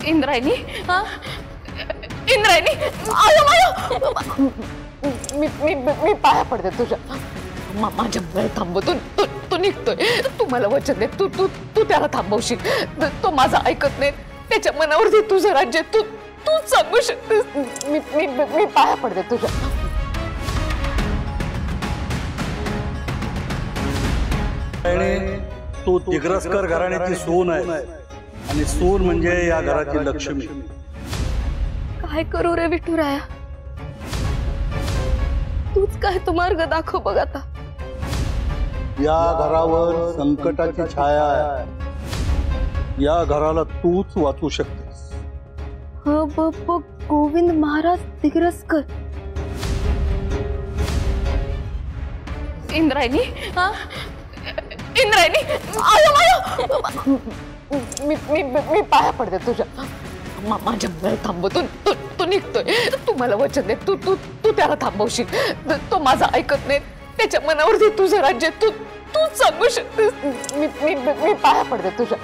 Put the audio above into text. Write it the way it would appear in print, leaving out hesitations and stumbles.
इंद्रायणी हा इंद्रायणी आयो आयो मी मी मी पाया पडते तुझ्या माझ्या मुळे थांबव तू निघतोय तू मला वचन दे तू तू तू त्याला थांबवशील तो माझा ऐकत नाही त्याच्या मनावरती तुझं राज्य तू तू सांगू शकतेस मी मी मी पाया पडते तुझ्या तू दिग्रसकर घराण्याची सून आहे आणि सून म्हणजे या घराची लक्ष्मी। काय करू रे विठुराया तूच काय तो मार्ग दाखव बघ आता या घरावर संकटाची छाया आहे या घराला तूच वाचू शकतेस। गोविंद महाराज दिग्रसकर इंद्रायणी हा इंद्रायणी आयो आयो मी मी मी पाया पडते तुझ्या माझ्या मुळे थांबव तू निघतोय तू मला वचन दे तू तू तू त्याला थांबवशील तो माझा ऐकत नाही त्याच्या मनावरती तुझं राज्य तू तू सांगू शकतेस मी मी मी पाया पडते तुझ्या